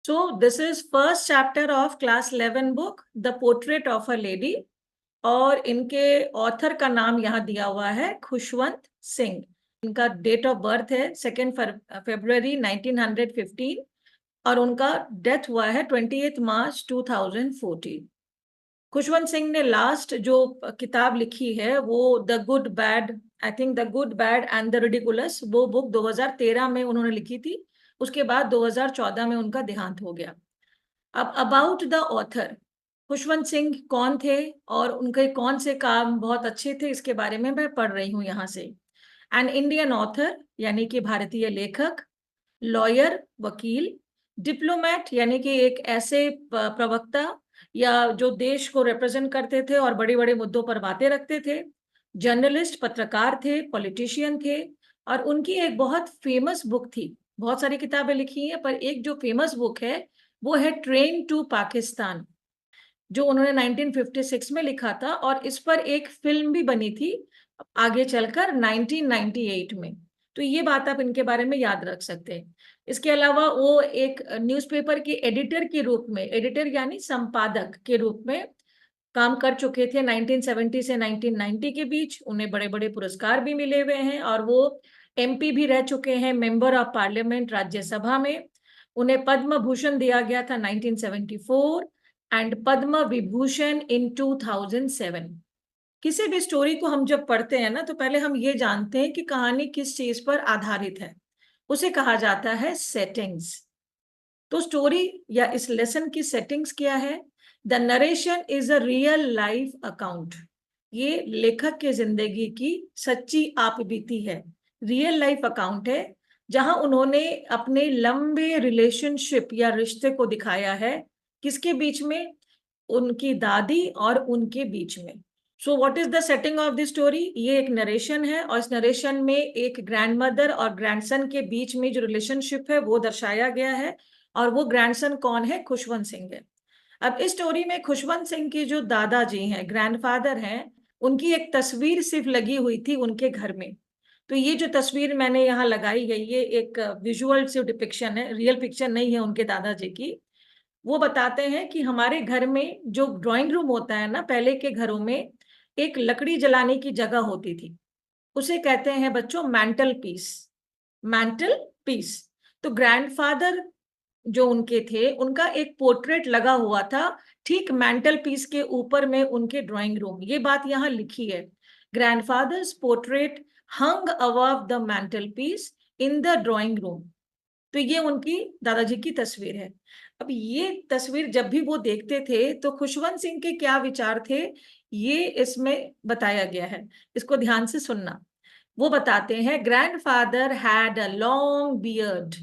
So this is first chapter of class 11 book, The Portrait of a Lady. और इनके author का नाम यहाँ दिया हुआ है खुशवंत सिंह। इनका डेट ऑफ बर्थ है 2 फरवरी 1915 और उनका डेथ हुआ है 28 मार्च 2014। खुशवंत सिंह ने लास्ट जो किताब लिखी है वो the good bad, I think the good bad and the ridiculous, वो बुक 2013 में उन्होंने लिखी थी। उसके बाद 2014 में उनका देहांत हो गया। अब about the author, Khushwant Singh कौन थे और उनके कौन से काम बहुत अच्छे थे, इसके बारे में मैं पढ़ रही हूँ यहाँ से। एन इंडियन ऑथर यानी कि भारतीय लेखक, लॉयर वकील, डिप्लोमैट यानी कि एक ऐसे प्रवक्ता या जो देश को रिप्रेजेंट करते थे और बड़े बड़े मुद्दों पर बातें रखते थे, जर्नलिस्ट पत्रकार थे, पॉलिटिशियन थे। और उनकी एक बहुत फेमस बुक थी, बहुत सारी किताबें लिखी हैं पर एक जो फेमस बुक है वो है ट्रेन टू पाकिस्तान, जो उन्होंने 1956 में लिखा था और इस पर एक फिल्म भी बनी थी आगे चलकर 1998 में। तो ये बात आप इनके बारे में याद रख सकते हैं। इसके अलावा वो एक न्यूज़पेपर के एडिटर के रूप में, एडिटर यानी संपादक के रूप में काम कर चुके थे 1970 से 1990 के बीच। उन्हें बड़े बड़े पुरस्कार भी मिले हुए हैं और वो एमपी भी रह चुके हैं, मेंबर ऑफ पार्लियामेंट राज्यसभा में। उन्हें पद्म भूषण दिया गया था 1974 एंड पद्म विभूषण इन 2007। किसी भी स्टोरी को हम जब पढ़ते हैं ना तो पहले हम ये जानते हैं कि कहानी किस चीज पर आधारित है, उसे कहा जाता है सेटिंग्स। तो स्टोरी या इस लेसन की सेटिंग्स क्या है? The narration is a real life account. ये लेखक के जिंदगी की सच्ची आप बीती है, रियल लाइफ अकाउंट है, जहां उन्होंने अपने लंबे रिलेशनशिप या रिश्ते को दिखाया है। किसके बीच में? उनकी दादी और उनके बीच में। So what is the setting of the story? ये एक नरेशन है और इस नरेशन में एक ग्रैंडमदर और ग्रैंडसन के बीच में जो रिलेशनशिप है वो दर्शाया गया है। और वो ग्रैंडसन कौन है? खुशवंत सिंह है। अब इस स्टोरी में खुशवंत सिंह के जो दादाजी हैं, ग्रैंडफादर हैं, उनकी एक तस्वीर सिर्फ लगी हुई थी उनके घर में। तो ये जो तस्वीर मैंने यहाँ लगाई है ये एक विजुअल से डिपिक्शन है, रियल पिक्चर नहीं है उनके दादाजी की। वो बताते हैं कि हमारे घर में जो ड्राइंग रूम होता है ना, पहले के घरों में एक लकड़ी जलाने की जगह होती थी, उसे कहते हैं बच्चों मैंटल पीस। Mantel piece. तो ग्रैंडफादर जो उनके थे उनका एक पोर्ट्रेट लगा हुआ था ठीक मैंटल पीस के ऊपर में उनके ड्राइंग रूम। ये बात यहाँ लिखी है, grandfather's portrait hung above the mantel piece in the drawing room. तो ये उनकी दादाजी की तस्वीर है। अब ये तस्वीर जब भी वो देखते थे तो खुशवंत सिंह के क्या विचार थे ये इसमें बताया गया है, इसको ध्यान से सुनना। वो बताते हैं grandfather had a long beard,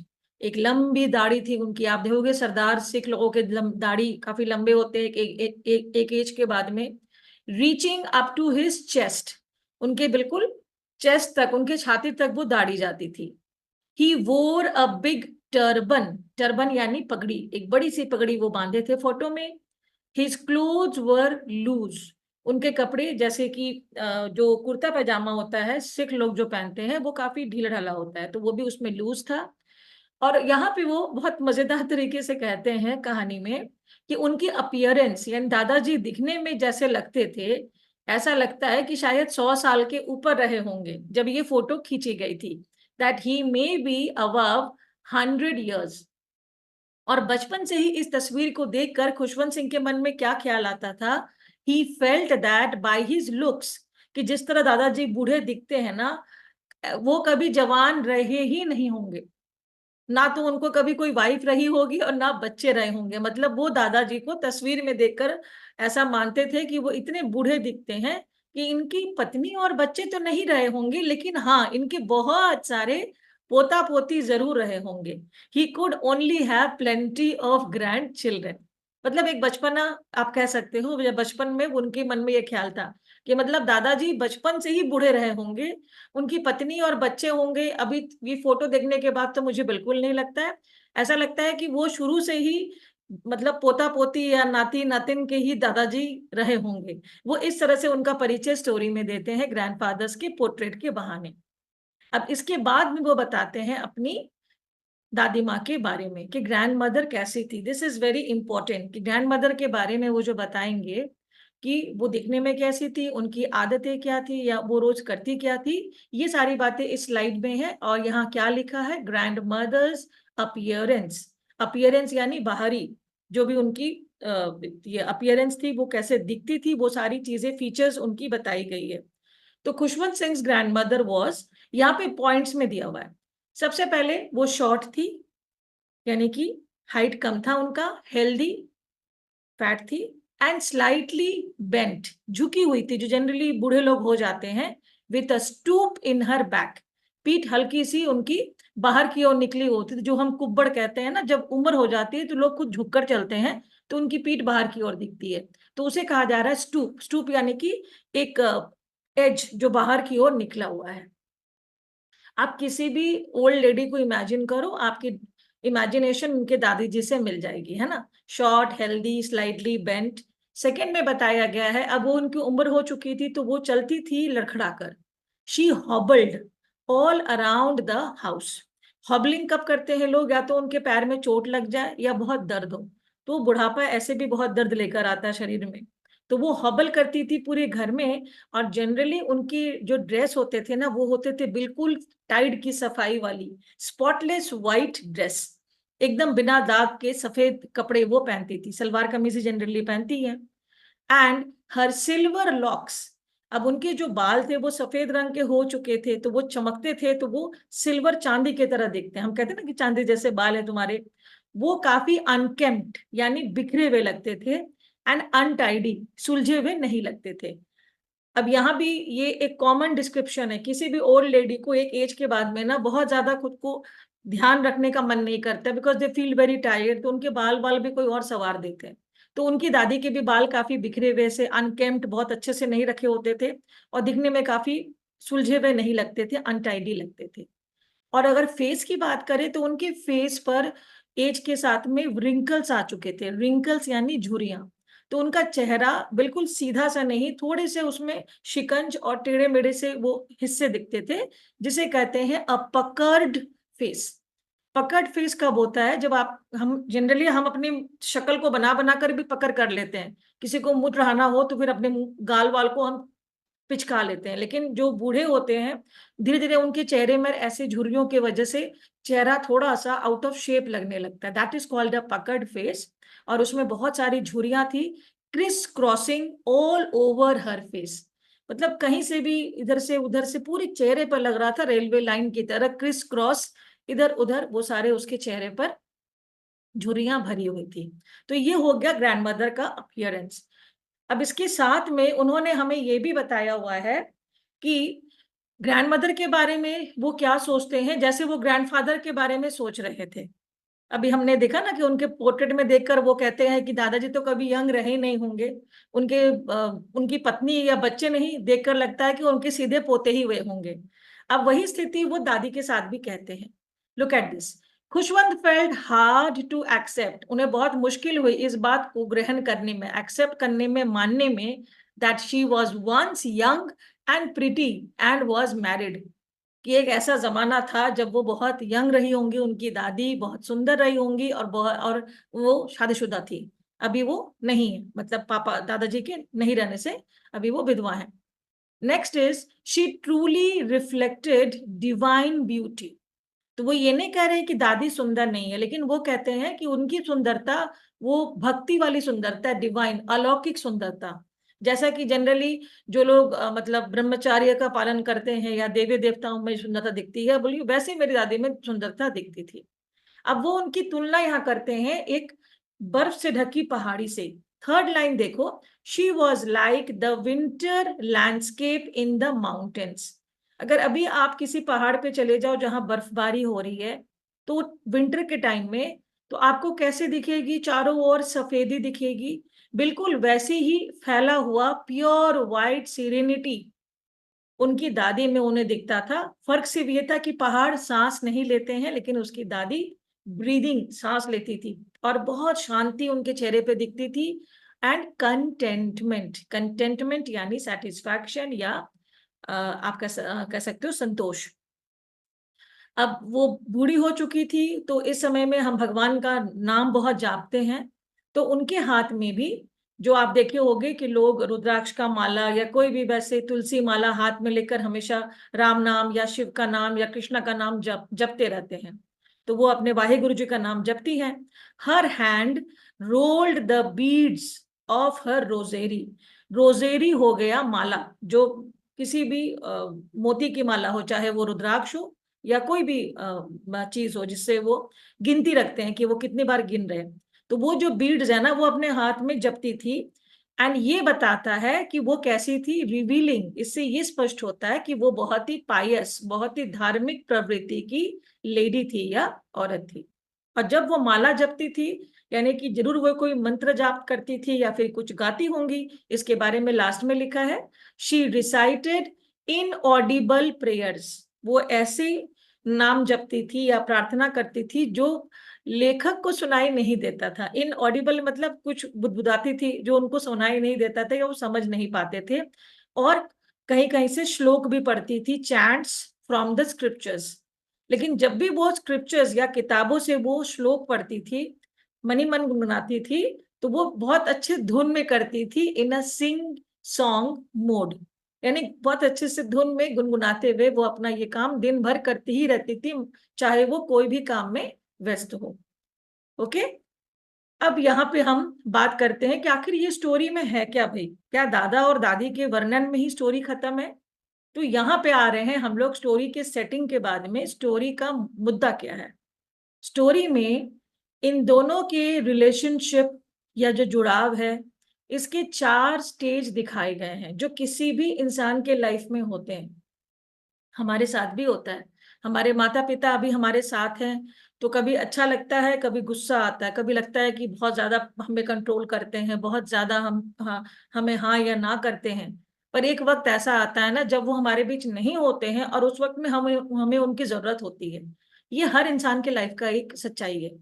एक लंबी दाढ़ी थी उनकी। आप देखोगे सरदार सिख लोगों के दाढ़ी काफी लंबे होते हैं एक एज के बाद में। Reaching up to his chest, उनके बिल्कुल चेस्ट तक, उनके छाती तक वो दाढ़ी जाती थी। ही वोर अ बिग टर्बन, टर्बन यानी पगड़ी, एक बड़ी सी पगड़ी वो बांधे थे फोटो में। हिज क्लोथ्स वर लूज, उनके कपड़े जैसे कि जो कुर्ता पैजामा होता है सिख लोग जो पहनते हैं वो काफी ढीला ढाला होता है, तो वो भी उसमें लूज था। और यहाँ पे वो बहुत मजेदार तरीके से कहते हैं कहानी में कि उनकी अपीयरेंस यानी दादाजी दिखने में जैसे लगते थे, ऐसा लगता है कि शायद 100 साल के ऊपर रहे होंगे जब ये फोटो खींची गई थी। That he may be above 100 years। और बचपन से ही इस तस्वीर को देखकर खुशवंत सिंह के मन में क्या ख्याल आता था? He felt that by his looks, कि जिस तरह दादाजी बूढ़े दिखते हैं ना, वो कभी जवान रहे ही नहीं होंगे। ना तो उनको कभी कोई वाइफ रही होगी और ना बच्चे रहे होंगे। मतलब वो दादाजी को तस्वीर में देखकर ऐसा मानते थे कि वो इतने बूढ़े दिखते हैं कि इनकी पत्नी और बच्चे तो नहीं रहे होंगे, लेकिन हाँ इनके बहुत सारे पोता पोती जरूर रहे होंगे। He could only have plenty of grand children. मतलब एक बचपना आप कह सकते हो, जब बचपन में उनके मन में ये ख्याल था कि मतलब दादाजी बचपन से ही बूढ़े रहे होंगे, उनकी पत्नी और बच्चे होंगे। अभी ये फोटो देखने के बाद तो मुझे बिल्कुल नहीं लगता है, ऐसा लगता है कि वो शुरू से ही मतलब पोता पोती या नाती नातिन के ही दादाजी रहे होंगे। वो इस तरह से उनका परिचय स्टोरी में देते हैं ग्रैंडफादर्स के पोर्ट्रेट के बहाने। अब इसके बाद में वो बताते हैं अपनी दादी माँ के बारे में कि ग्रैंड मदर कैसी थी। दिस इज वेरी इंपॉर्टेंट कि ग्रैंड मदर के बारे में वो जो बताएंगे कि वो दिखने में कैसी थी, उनकी आदतें क्या थी, या वो रोज करती क्या थी, ये सारी बातें इस स्लाइड में है। और यहाँ क्या लिखा है, ग्रैंड मदर्स अपीयरेंस। अपीयरेंस यानी बाहरी जो भी उनकी ये अपीयरेंस थी, वो कैसे दिखती थी, वो सारी चीजें फीचर्स उनकी बताई गई है। तो Khushwant Singh grand mother was, यहाँ पे पॉइंट्स में दिया हुआ है। सबसे पहले वो शॉर्ट थी, यानी कि हाइट कम था उनका, हेल्दी, फैट थी, एंड स्लाइटली बेंट, झुकी हुई थी, जो जनरली बूढ़े लोग हो जाते हैं, with a stoop in her back. पीठ हल्की सी उनकी बाहर की ओर निकली होती थी, जो हम कुब्बड़ कहते हैं ना, जब उम्र हो जाती है तो लोग खुद झुककर चलते हैं, तो उनकी पीठ बाहर की ओर दिखती है, तो उसे कहा जा रहा है स्टूप। स्टूप यानी कि एक एज जो बाहर की ओर निकला हुआ है। आप किसी भी ओल्ड लेडी को इमेजिन करो, आपकी इमेजिनेशन उनके दादी जी से मिल जाएगी, है ना। Short, healthy, slightly bent. Second में बताया गया है, अब वो उनकी उम्र हो चुकी थी, तो वो चलती थी लड़खड़ाकर। She hobbled all around the house. Hobbling कब करते हैं लोग, या तो उनके पैर में चोट लग जाए या बहुत दर्द हो, तो बुढ़ापा ऐसे भी बहुत दर्द लेकर आता है शरीर में, तो वो हॉबल करती थी पूरे घर में। और जनरली उनकी जो ड्रेस होते थे ना, वो होते थे बिल्कुल टाइड की सफाई वाली, स्पॉटलेस व्हाइट ड्रेस, एकदम बिना दाग के सफेद कपड़े वो पहनती थी, सलवार कमीज जनरली पहनती है। एंड हर सिल्वर लॉक्स, अब उनके जो बाल थे वो सफेद रंग के हो चुके थे, तो वो चमकते थे, तो वो सिल्वर चांदी की तरह दिखते हैं। हम कहते हैं ना कि चांदी जैसे बाल है तुम्हारे, वो काफी अनकेम्प्ड यानी बिखरे हुए लगते थे, एंड अनटाइडी, सुलझे हुए नहीं लगते थे। अब यहाँ भी ये एक कॉमन डिस्क्रिप्शन है, किसी भी ओल्ड लेडी को एक एज के बाद में ना बहुत ज्यादा खुद को ध्यान रखने का मन नहीं करता, because they feel very tired, तो उनके बाल बाल भी कोई और सवार देते हैं। तो उनकी दादी के भी बाल काफी बिखरे हुए से, अनकेम्प्ड, बहुत अच्छे से नहीं रखे होते थे, और दिखने में काफी सुलझे हुए नहीं लगते थे, अनटाइडी लगते थे। और अगर फेस की बात करें तो उनके फेस पर एज के साथ में रिंकल्स आ चुके थे। रिंकल्स यानी झुर्रियां। तो उनका चेहरा बिल्कुल सीधा सा नहीं, थोड़े से उसमें शिकंज और टेढ़े मेढ़े से वो हिस्से दिखते थे, जिसे कहते हैं अ पकर्ड फेस। पकड़ फेस कब होता है, जब आप, हम जनरली हम अपनी शक्ल को बना बना कर भी पकड़ कर लेते हैं, किसी को मुंह रहाना हो तो फिर अपने गाल वाल को हम पिचका लेते हैं, लेकिन जो बूढ़े होते हैं धीरे धीरे उनके चेहरे में ऐसे झुर्रियों की वजह से चेहरा थोड़ा सा आउट ऑफ शेप लगने लगता है, that is called a puckered face. और उसमें बहुत सारी झुर्रियां थी, criss crossing all over her face, मतलब कहीं से भी इधर से उधर से पूरे चेहरे पर लग रहा था रेलवे लाइन की तरह, क्रिस क्रॉस, इधर उधर वो सारे उसके चेहरे पर झुर्रियां भरी हुई थी। तो ये हो गया ग्रैंडमदर का अपीयरेंस। अब इसके साथ में उन्होंने हमें ये भी बताया हुआ है कि ग्रैंडमदर के बारे में वो क्या सोचते हैं, जैसे वो ग्रैंडफादर के बारे में सोच रहे थे। अभी हमने देखा ना कि उनके पोर्ट्रेट में देखकर वो कहते हैं कि दादाजी तो कभी यंग रहे नहीं होंगे, उनके उनकी पत्नी या बच्चे नहीं देखकर लगता है कि उनके सीधे पोते ही हुए होंगे। अब वही स्थिति वो दादी के साथ भी कहते हैं। Look at this. Khushwant felt hard to accept, उन्हें बहुत मुश्किल हुई इस बात को ग्रहण करने में, एक्सेप्ट करने में, मानने में, that she was once young and pretty and was married, कि एक ऐसा जमाना था जब वो बहुत यंग रही होंगी, उनकी दादी बहुत सुंदर रही होंगी, और वो शादीशुदा थी। अभी वो नहीं है, मतलब पापा दादाजी के नहीं रहने से अभी वो विधवा है। Next is she truly reflected divine beauty. तो वो ये नहीं कह रहे कि दादी सुंदर नहीं है, लेकिन वो कहते हैं कि उनकी सुंदरता वो भक्ति वाली सुंदरता है, डिवाइन, अलौकिक सुंदरता। जैसा कि जनरली जो लोग मतलब ब्रह्मचार्य का पालन करते हैं या देवी देवताओं में सुंदरता दिखती है, बोलिए वैसे मेरी दादी में सुंदरता दिखती थी। अब वो उनकी तुलना यहाँ करते हैं एक बर्फ से ढकी पहाड़ी से। थर्ड लाइन देखो, she was like the winter landscape in the mountains. अगर अभी आप किसी पहाड़ पे चले जाओ जहां बर्फबारी हो रही है, तो विंटर के टाइम में तो आपको कैसे दिखेगी, चारों ओर सफेदी दिखेगी, बिल्कुल वैसे ही फैला हुआ प्योर व्हाइट सीरेनिटी उनकी दादी में उन्हें दिखता था। फर्क सिर्फ ये था कि पहाड़ सांस नहीं लेते हैं, लेकिन उसकी दादी ब्रीदिंग, सांस लेती थी, और बहुत शांति उनके चेहरे पे दिखती थी। एंड कंटेंटमेंट, कंटेंटमेंट यानी सेटिस्फैक्शन, या आप कह सकते हो संतोष। अब वो बूढ़ी हो चुकी थी, तो इस समय में हम भगवान का नाम बहुत जापते हैं, तो उनके हाथ में भी, जो आप देखे होंगे कि लोग रुद्राक्ष का माला या कोई भी वैसे तुलसी माला हाथ में लेकर हमेशा राम नाम या शिव का नाम या कृष्णा का नाम जपते रहते हैं, तो वो अपने वाहिगुरु जी का नाम जपती हैं। Her hand rolled the beads of her rosary. Rosary हो गया माला, जो किसी भी मोती की माला हो, चाहे वो रुद्राक्ष हो या कोई भी चीज हो जिससे वो गिनती रखते हैं कि वो कितनी बार गिन रहे हैं, तो वो जो बीड्स है ना वो अपने हाथ में जपती थी। एंड ये बताता है कि वो कैसी थी, रिवीलिंग, इससे ये स्पष्ट होता है कि वो बहुत ही पायस, बहुत ही धार्मिक प्रवृत्ति की लेडी थी या औरत थी। और जब वो माला जपती थी, यानी कि जरूर वो कोई मंत्र जाप करती थी या फिर कुछ गाती होंगी, इसके बारे में लास्ट में लिखा है, शी रिसाइटेड इनऑडिबल प्रेयर्स। वो ऐसे नाम जपती थी या प्रार्थना करती थी जो लेखक को सुनाई नहीं देता था। इनऑडिबल मतलब कुछ बुदबुदाती थी जो उनको सुनाई नहीं देता था या वो समझ नहीं पाते थे। और कहीं कहीं से श्लोक भी पढ़ती थी, चैंट्स फ्रॉम द स्क्रिप्चर्स। लेकिन जब भी वो स्क्रिप्चर्स या किताबों से वो श्लोक पढ़ती थी, मनी मन गुनगुनाती थी, तो वो बहुत अच्छे धुन में करती थी, इन अ सिंग सॉन्ग मोड, यानी बहुत अच्छे से धुन में गुनगुनाते हुए वो अपना ये काम दिन भर करती ही रहती थी, चाहे वो कोई भी काम में व्यस्त हो। ओके, अब यहाँ पे हम बात करते हैं कि आखिर ये स्टोरी में है क्या भाई, क्या दादा और दादी के वर्णन में ही स्टोरी खत्म है? तो यहाँ पे आ रहे हैं हम लोग स्टोरी के सेटिंग के बाद में, स्टोरी का मुद्दा क्या है। स्टोरी में इन दोनों के रिलेशनशिप या जो जुड़ाव है, इसके 4 स्टेज दिखाए गए हैं जो किसी भी इंसान के लाइफ में होते हैं। हमारे साथ भी होता है। हमारे माता पिता अभी हमारे साथ हैं, तो कभी अच्छा लगता है, कभी गुस्सा आता है, कभी लगता है कि बहुत ज्यादा हमें कंट्रोल करते हैं, बहुत ज्यादा हमें हाँ या ना करते हैं। पर एक वक्त ऐसा आता है ना जब वो हमारे बीच नहीं होते हैं, और उस वक्त में हमें हमें उनकी जरूरत होती है। ये हर इंसान के लाइफ का एक सच्चाई है।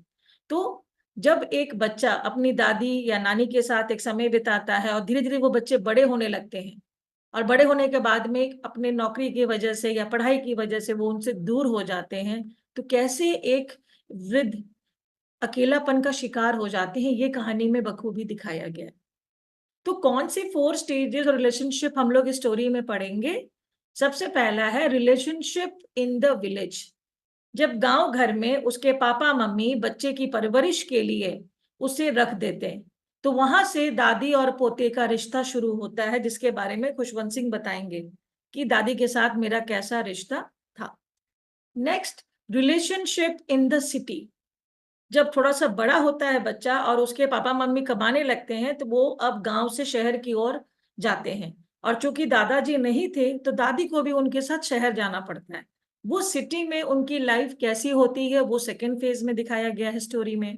तो जब एक बच्चा अपनी दादी या नानी के साथ एक समय बिताता है और धीरे धीरे वो बच्चे बड़े होने लगते हैं, और बड़े होने के बाद में अपने नौकरी की वजह से या पढ़ाई की वजह से वो उनसे दूर हो जाते हैं, तो कैसे एक वृद्ध अकेलापन का शिकार हो जाते हैं, ये कहानी में बखूबी दिखाया गया है। तो कौन सी 4 स्टेजेस और रिलेशनशिप हम लोग इस स्टोरी में पढ़ेंगे? सबसे पहला है रिलेशनशिप इन द विलेज। जब गांव घर में उसके पापा मम्मी बच्चे की परवरिश के लिए उसे रख देते हैं, तो वहां से दादी और पोते का रिश्ता शुरू होता है, जिसके बारे में खुशवंत सिंह बताएंगे कि दादी के साथ मेरा कैसा रिश्ता था। Next, relationship in the city. जब थोड़ा सा बड़ा होता है बच्चा और उसके पापा मम्मी कमाने लगते हैं, तो वो अब गांव से शहर की ओर जाते हैं, और चूंकि दादाजी नहीं थे तो दादी को भी उनके साथ शहर जाना पड़ता है। वो सिटी में उनकी लाइफ कैसी होती है वो सेकेंड फेज में दिखाया गया है स्टोरी में।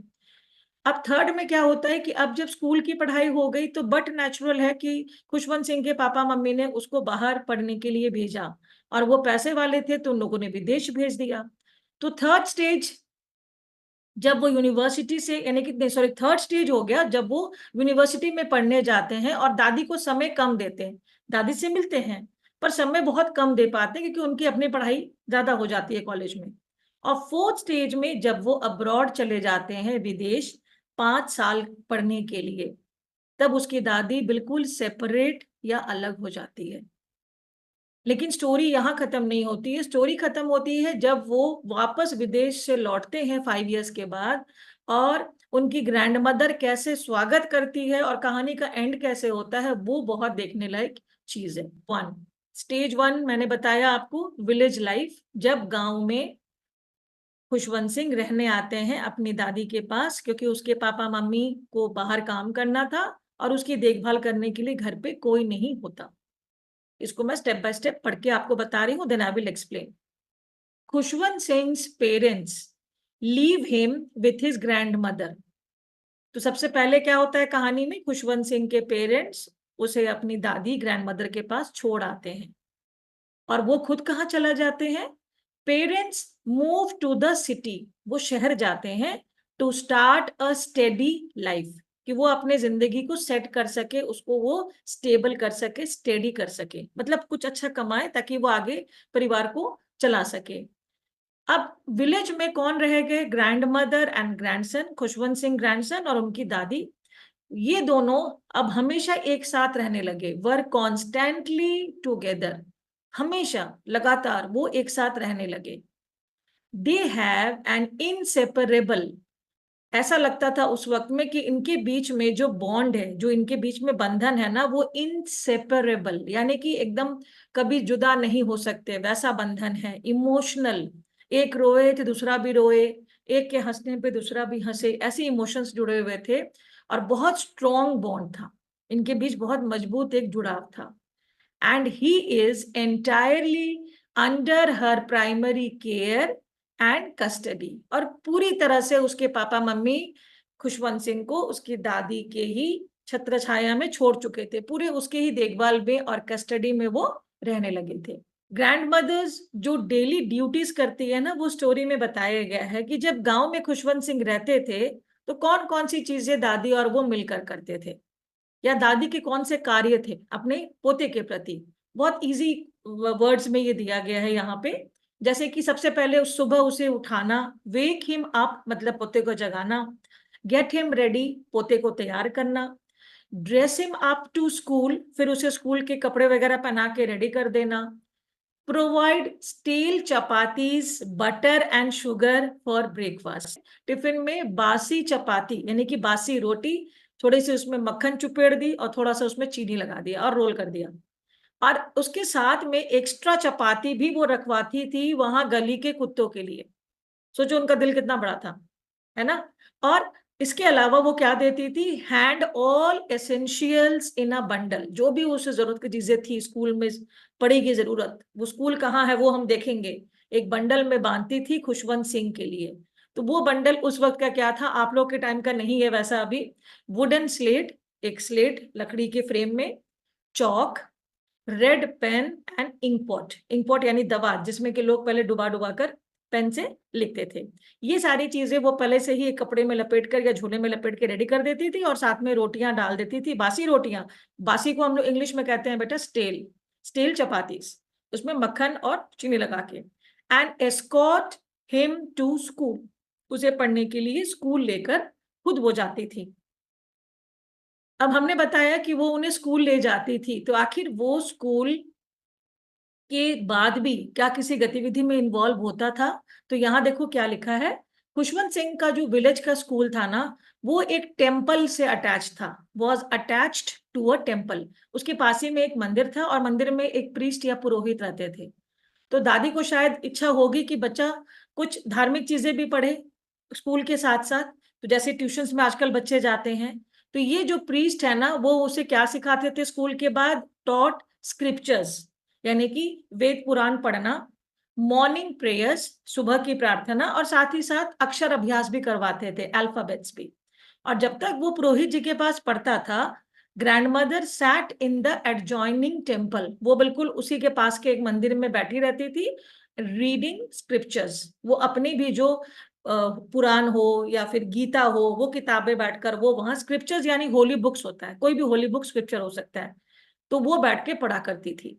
अब थर्ड में क्या होता है कि अब जब स्कूल की पढ़ाई हो गई, तो बट नेचुरल है कि खुशवंत सिंह के पापा मम्मी ने उसको बाहर पढ़ने के लिए भेजा, और वो पैसे वाले थे तो उन लोगों ने विदेश भेज दिया। तो थर्ड स्टेज, जब वो यूनिवर्सिटी से, यानी कि सॉरी, थर्ड स्टेज हो गया जब वो यूनिवर्सिटी में पढ़ने जाते हैं और दादी को समय कम देते हैं। दादी से मिलते हैं पर समय बहुत कम दे पाते हैं क्योंकि उनकी अपनी पढ़ाई ज्यादा हो जाती है कॉलेज में। और फोर्थ स्टेज में जब वो अब्रॉड चले जाते हैं, विदेश, 5 साल पढ़ने के लिए, तब उसकी दादी बिल्कुल सेपरेट या अलग हो जाती है। लेकिन स्टोरी यहाँ खत्म नहीं होती है। स्टोरी खत्म होती है जब वो वापस विदेश से लौटते हैं 5 इयर्स के बाद, और उनकी ग्रैंडमदर कैसे स्वागत करती है और कहानी का एंड कैसे होता है, वो बहुत देखने लायक चीज है। स्टेज 1 मैंने बताया आपको, विलेज लाइफ, जब गांव में खुशवंत सिंह रहने आते हैं अपनी दादी के पास, क्योंकि उसके पापा मम्मी को बाहर काम करना था और उसकी देखभाल करने के लिए घर पे कोई नहीं होता। इसको मैं स्टेप बाय स्टेप पढ़ के आपको बता रही हूँ, then I will explain. Khushwant Singh parents leave him with his grand mother. तो सबसे पहले क्या होता है कहानी में, खुशवंत सिंह के पेरेंट्स उसे अपनी दादी ग्रैंड मदर के पास छोड़ आते हैं, और वो खुद कहाँ चला जाते हैं? Parents move to the city, वो शहर जाते हैं, to start a steady life, कि वो अपने जिंदगी को सेट कर सके, उसको वो स्टेबल कर सके, स्टेडी कर सके, मतलब कुछ अच्छा कमाए ताकि वो आगे परिवार को चला सके। अब विलेज में कौन रह गए? Grand mother and grandson, Khushwant Singh grandson और उनकी दादी, ये दोनों अब हमेशा एक साथ रहने लगे, वर कॉन्स्टेंटली टुगेदर, हमेशा लगातार वो एक साथ रहने लगे। दे हैव एन इनसेपरेबल, ऐसा लगता था उस वक्त में कि इनके बीच में जो बॉन्ड है, जो इनके बीच में बंधन है ना, वो इनसेपरेबल, यानी कि एकदम कभी जुदा नहीं हो सकते, वैसा बंधन है। इमोशनल, एक रोए तो दूसरा भी रोए, एक के हंसने पे दूसरा भी हंसे, ऐसे इमोशंस जुड़े हुए थे और बहुत स्ट्रॉन्ग बॉन्ड था इनके बीच, बहुत मजबूत एक जुड़ाव था। And he is entirely under her primary care and custody, और पूरी तरह से उसके पापा मम्मी खुशवंत सिंह को उसकी दादी के ही छत्र छाया में छोड़ चुके थे, पूरे उसके ही देखभाल में और कस्टडी में वो रहने लगे थे। ग्रैंड मदर्स जो डेली ड्यूटीज करती है ना, वो स्टोरी में बताया गया है कि जब गांव में खुशवंत सिंह रहते थे तो कौन कौन सी चीजें दादी और वो मिलकर करते थे, या दादी के कौन से कार्य थे अपने पोते के प्रति। बहुत इजी वर्ड्स में ये दिया गया है यहाँ पे। जैसे कि सबसे पहले उस सुबह उसे उठाना, वेक हिम अप मतलब पोते को जगाना, गेट हिम रेडी पोते को तैयार करना, dress him up to school फिर उसे स्कूल के कपड़े वगैरह पहना के रेडी कर देना, provide steel chapatis butter and sugar for breakfast, tiffin में बासी चपाती यानी कि बासी रोटी, थोड़ी सी उसमें मक्खन चुपेड़ दी और थोड़ा सा उसमें चीनी लगा दिया और रोल कर दिया, और उसके साथ में एक्स्ट्रा चपाती भी वो रखवाती थी वहां गली के कुत्तों के लिए। सोचो उनका दिल कितना बड़ा था, है ना। और इसके अलावा वो क्या देती थी? Hand all essentials in a bundle, जो भी उसे जरूरत की चीजें थी स्कूल में पड़ेगी जरूरत, वो स्कूल कहाँ है वो हम देखेंगे, एक बंडल में बांधती थी खुशवंत सिंह के लिए। तो वो बंडल उस वक्त का क्या था, आप लोग के टाइम का नहीं है वैसा अभी। वुडन स्लेट, एक स्लेट लकड़ी के फ्रेम में, chalk, red pen and inkpot, inkpot यानी दवा जिसमें कि लोग पहले डुबा डुबा कर पेन से लिखते थे। ये सारी चीजें वो पहले से ही एक कपड़े में लपेट कर या झोले में लपेट के रेडी कर देती थी, और साथ में रोटियां डाल देती थी, बासी रोटियां, बासी को हम लोग इंग्लिश में कहते हैं बेटा स्टेल, स्टेल चपातीस, उसमें मक्खन और चीनी लगा के। And escort him to school, उसे पढ़ने के लिए स्कूल लेकर खुद वो जाती थी। अब हमने बताया कि वो उन्हें स्कूल ले जाती थी, तो आखिर वो स्कूल के बाद भी क्या किसी गतिविधि में इन्वॉल्व होता था? तो यहाँ देखो क्या लिखा है, खुशवंत सिंह का जो विलेज का स्कूल था ना, वो एक टेम्पल से अटैच था, was attached to a temple, उसके पास ही में एक मंदिर था और मंदिर में एक प्रीस्ट या पुरोहित रहते थे। तो दादी को शायद इच्छा होगी कि बच्चा कुछ धार्मिक चीजें भी पढ़े स्कूल के साथ साथ, तो जैसे ट्यूशंस में आजकल बच्चे जाते हैं, तो ये जो प्रीस्ट है ना वो उसे क्या सिखाते थे स्कूल के बाद? टॉट स्क्रिप्चर्स, यानी कि वेद पुराण पढ़ना, मॉर्निंग प्रेयर्स सुबह की प्रार्थना, और साथ ही साथ अक्षर अभ्यास भी करवाते थे, अल्फाबेट्स भी। और जब तक वो पुरोहित जी के पास पढ़ता था, grandmother sat in the adjoining temple, वो बिल्कुल उसी के पास के एक मंदिर में बैठी रहती थी, रीडिंग स्क्रिप्चर्स, वो अपनी भी जो पुराण हो या फिर गीता हो वो किताबें बैठकर वो वहां, स्क्रिप्चर्स यानी होली बुक्स होता है, कोई भी होली बुक स्क्रिप्चर हो सकता है, तो वो बैठ के पढ़ा करती थी।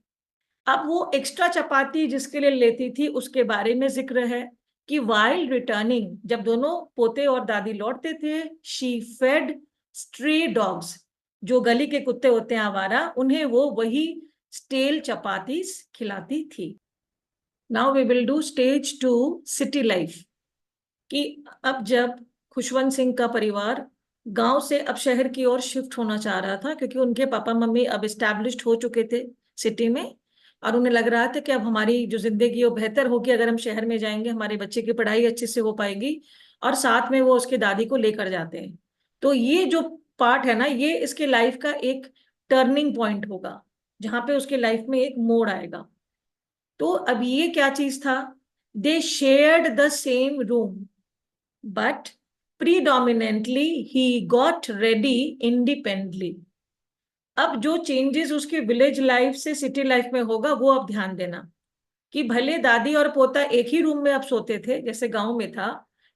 अब वो एक्स्ट्रा चपाती जिसके लिए लेती थी उसके बारे में जिक्र है कि वाइल रिटर्निंग, जब दोनों पोते और दादी लौटते थे, शी फेड स्ट्रे डॉग्स, जो गली के कुत्ते होते हैं आवारा, उन्हें वो वही स्टेल चपाती खिलाती थी। Now we will do stage 2 city life, कि अब जब खुशवंत सिंह का परिवार गांव से अब शहर की ओर शिफ्ट होना चाह रहा था, क्योंकि उनके पापा मम्मी अब एस्टैब्लिश्ड हो चुके थे सिटी में, और उन्हें लग रहा था कि अब हमारी जो जिंदगी वो बेहतर होगी अगर हम शहर में जाएंगे, हमारे बच्चे की पढ़ाई अच्छे से हो पाएगी, और साथ में वो उसके दादी को लेकर जाते हैं। तो ये जो पार्ट है ना, ये इसके लाइफ का एक टर्निंग पॉइंट होगा, जहां पे उसके लाइफ में एक मोड़ आएगा। तो अब ये क्या चीज था? दे shared the same room but predominantly he got ready independently। अब जो चेंजेस उसके विलेज लाइफ से सिटी लाइफ में होगा वो अब ध्यान देना, कि भले दादी और पोता एक ही रूम में अब सोते थे जैसे गांव में था,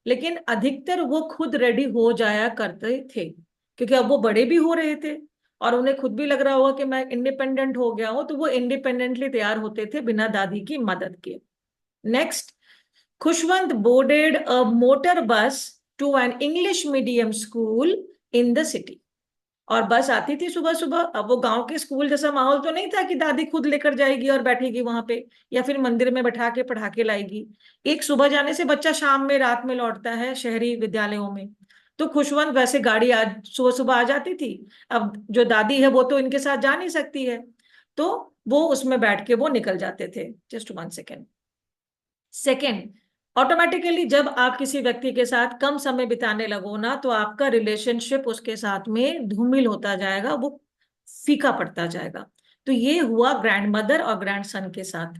लेकिन अधिकतर वो खुद रेडी हो जाया करते थे, क्योंकि अब वो बड़े भी हो रहे थे और उन्हें खुद भी लग रहा होगा कि मैं इंडिपेंडेंट हो गया हूं, तो वो इंडिपेंडेंटली तैयार होते थे बिना दादी की मदद के। Next, Khushwant boarded a motor bus to an English medium school in the city. और बस आती थी सुबह सुबह। अब वो गांव के स्कूल जैसा माहौल तो नहीं था कि दादी खुद लेकर जाएगी और बैठेगी वहां पे, या फिर मंदिर में बैठा के पढ़ा के लाएगी। एक सुबह जाने से बच्चा शाम में रात में लौटता है शहरी विद्यालयों में। तो खुशवंत वैसे गाड़ी आज सुबह सुबह आ जाती थी। अब जो दादी है वो तो इनके साथ जा नहीं सकती है, तो वो उसमें बैठ के वो निकल जाते थे। Just 1 second. सेकेंड, ऑटोमेटिकली जब आप किसी व्यक्ति के साथ कम समय बिताने लगो ना, तो आपका रिलेशनशिप उसके साथ में धूमिल होता जाएगा, वो फीका पड़ता जाएगा। तो ये हुआ ग्रैंड मदर और ग्रैंड सन के साथ।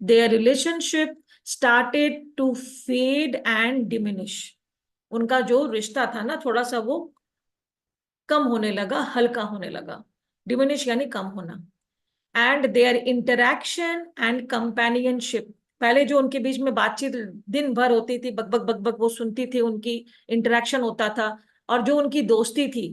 Their relationship started to fade and diminish. उनका जो रिश्ता था ना, थोड़ा सा वो कम होने लगा, हल्का होने लगा। डिमिनिश यानी कम होना। And their interaction and companionship, पहले जो उनके बीच में बातचीत दिन भर होती थी, बक बक बक बक वो सुनती थी, उनकी इंटरैक्शन होता था, और जो उनकी दोस्ती थी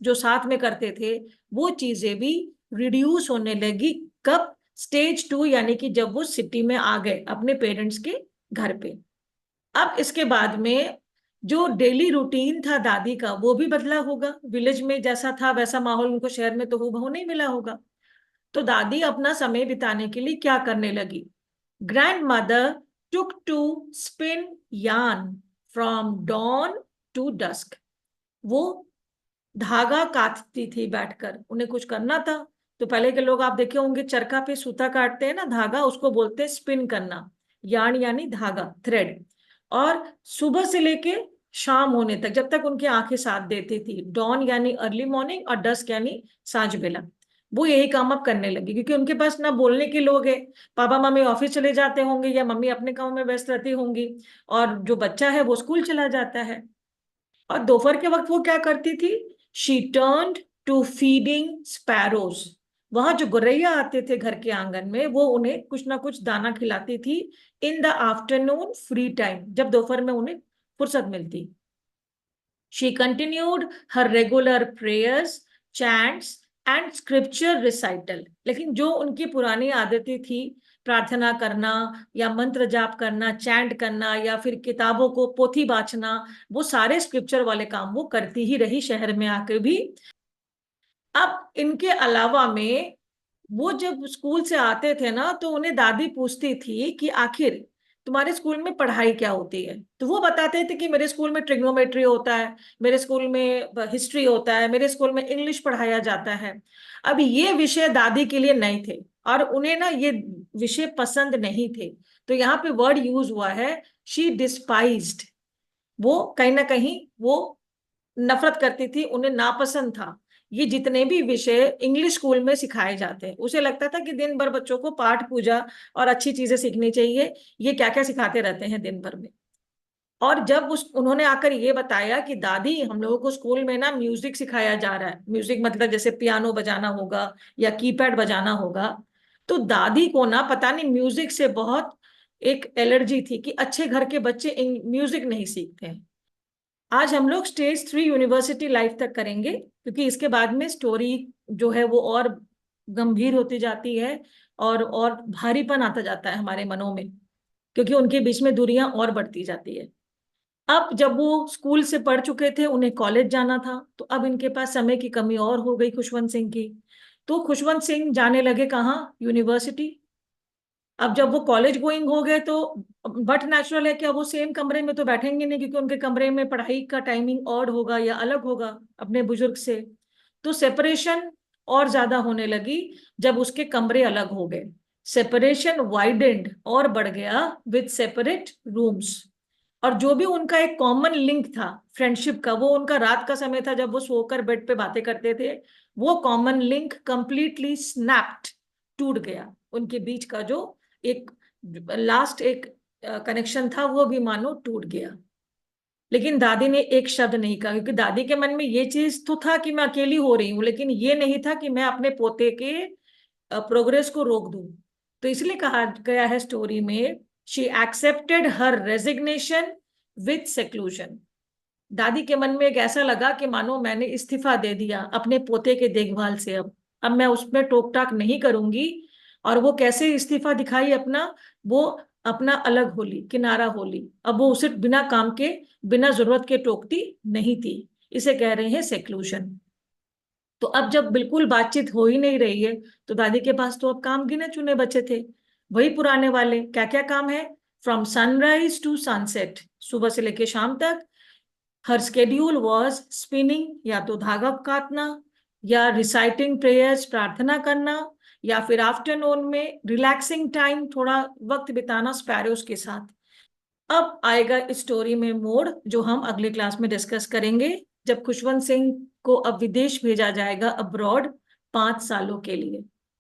जो साथ में करते थे, वो चीजें भी रिड्यूस होने लगी। कब? स्टेज 2, यानी कि जब वो सिटी में आ गए अपने पेरेंट्स के घर पे। अब इसके बाद में जो डेली रूटीन था दादी का वो भी बदला होगा। विलेज में जैसा था वैसा माहौल उनको शहर में तो हूबहू नहीं मिला होगा। तो दादी अपना समय बिताने के लिए क्या करने लगी? Grand mother took to spin yarn from dawn to dusk. वो धागा काटती थी बैठकर, उन्हें कुछ करना था। तो पहले के लोग आप देखे होंगे चरखा पे सूता काटते हैं ना, धागा, उसको बोलते हैं स्पिन करना। यार्न यानी धागा, थ्रेड। और सुबह से लेके शाम होने तक, जब तक उनकी आंखें साथ देती थी, डॉन यानी अर्ली मॉर्निंग और डस्क यानी सांझ बेला, वो यही काम अब करने लगी। क्योंकि उनके पास ना बोलने के लोग हैं, पापा मम्मी ऑफिस चले जाते होंगे या मम्मी अपने काम में व्यस्त रहती होंगी, और जो बच्चा है वो स्कूल चला जाता है। और दोपहर के वक्त वो क्या करती थी? She turned to feeding sparrows. वहां जो गौरैया आते थे घर के आंगन में, वो उन्हें कुछ ना कुछ दाना खिलाती थी। In the afternoon free time, जब दोपहर में उन्हें फुर्सत मिलती। She continued her regular prayers, chants and scripture recital. लेकिन जो उनकी पुरानी आदतें थी, प्रार्थना करना या मंत्र जाप करना, चैंट करना, या फिर किताबों को पोथी बांचना, वो सारे स्क्रिप्चर वाले काम वो करती ही रही शहर में आकर भी। अब इनके अलावा में वो जब स्कूल से आते थे ना, तो उन्हें दादी पूछती थी कि आखिर तुम्हारे स्कूल में पढ़ाई क्या होती है? तो वो बताते थे कि मेरे स्कूल में ट्रिग्नोमेट्री होता है, मेरे स्कूल में हिस्ट्री होता है, मेरे स्कूल में इंग्लिश पढ़ाया जाता है। अब ये विषय दादी के लिए नहीं थे, और उन्हें ना ये विषय पसंद नहीं थे। तो यहाँ पे वर्ड यूज हुआ है, शी डिस्पाइज्ड। वो कहीं ना कहीं वो नफरत करती थी, उन्हें नापसंद था ये जितने भी विषय इंग्लिश स्कूल में सिखाए जाते हैं। उसे लगता था कि दिन भर बच्चों को पाठ पूजा और अच्छी चीजें सीखनी चाहिए, ये क्या क्या सिखाते रहते हैं दिन भर में। और जब उन्होंने आकर ये बताया कि दादी हम लोगों को स्कूल में ना म्यूजिक सिखाया जा रहा है, म्यूजिक मतलब जैसे पियानो बजाना होगा या कीपैड बजाना होगा, तो दादी को ना पता नहीं म्यूजिक से बहुत एक एलर्जी थी कि अच्छे घर के बच्चे म्यूजिक नहीं सीखते हैं। आज हम लोग स्टेज 3 यूनिवर्सिटी लाइफ तक करेंगे, क्योंकि इसके बाद में स्टोरी जो है वो और गंभीर होती जाती है, और भारीपन आता जाता है हमारे मनों में, क्योंकि उनके बीच में दूरियां और बढ़ती जाती है। अब जब वो स्कूल से पढ़ चुके थे, उन्हें कॉलेज जाना था, तो अब इनके पास समय की कमी और हो गई खुशवंत सिंह की। तो खुशवंत सिंह जाने लगे कहाँ? यूनिवर्सिटी। अब जब वो कॉलेज गोइंग हो गए, तो बट नेचुरल है कि अब वो सेम कमरे में तो बैठेंगे नहीं, क्योंकि उनके कमरे में पढ़ाई का टाइमिंग और होगा या अलग होगा अपने बुजुर्ग से। तो सेपरेशन और ज्यादा होने लगी जब उसके कमरे अलग हो गए। सेपरेशन वाइडेंड और बढ़ गया विद सेपरेट रूम्स। और जो भी उनका एक कॉमन लिंक था फ्रेंडशिप का, वो उनका रात का समय था जब वो सोकर बेड पे बातें करते थे, वो कॉमन लिंक कंप्लीटली स्नैप्ड, टूट गया। उनके बीच का जो एक लास्ट एक कनेक्शन था वो भी मानो टूट गया। लेकिन दादी ने एक शब्द नहीं कहा, क्योंकि दादी के मन में ये चीज तो था कि मैं अकेली हो रही हूँ, लेकिन ये नहीं था कि मैं अपने पोते के प्रोग्रेस को रोक दूं। तो इसलिए कहा गया है स्टोरी में, she accepted her resignation with seclusion. दादी के मन में एक ऐसा लगा कि मानो मैंने इस्तीफा दे दिया अपने पोते के देखभाल से। अब मैं उसमें टोक टाक नहीं करूंगी। और वो कैसे इस्तीफा दिखाई अपना? वो अपना अलग होली, किनारा होली। अब वो उसे बिना काम के, बिना जरूरत के टोकती नहीं थी। इसे कह रहे हैं सेक्लूशन। तो अब जब बिल्कुल बातचीत हो ही नहीं रही है, तो दादी के पास तो अब काम गिने चुने बचे थे, वही पुराने वाले। क्या क्या काम है? फ्रॉम सनराइज टू सनसेट, सुबह से लेके शाम तक। हर स्केड्यूल वॉज स्पिनिंग, या तो धागा काटना, या रिसाइटिंग प्रेयर्स, प्रार्थना करना, या फिर आफ्टरनून में रिलैक्सिंग टाइम, थोड़ा वक्त बिताना स्पैरोज के साथ। अब आएगा इस स्टोरी में मोड़, जो हम अगले क्लास में डिस्कस करेंगे, जब खुशवंत सिंह को अब विदेश भेजा जाएगा, अब्रॉड, 5 सालों के लिए।